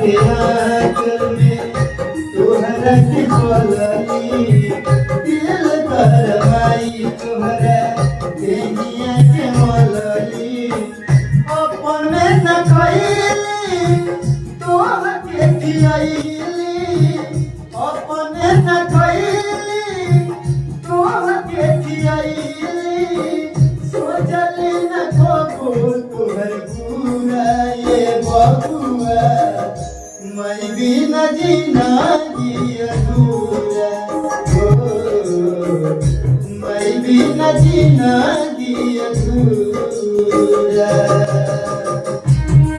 के आंचल में तोहरा के बोलली दिल कर माई तोहरा देहिया के मोलली अपने न खइली तोह के खियाइली अपने न खइली तोह के खियाइली सोचली न खोबो तोहर पूरा ये बबुआ मैं बिना जीना जी अधूरा मैं बिना जीना जी अधूरा।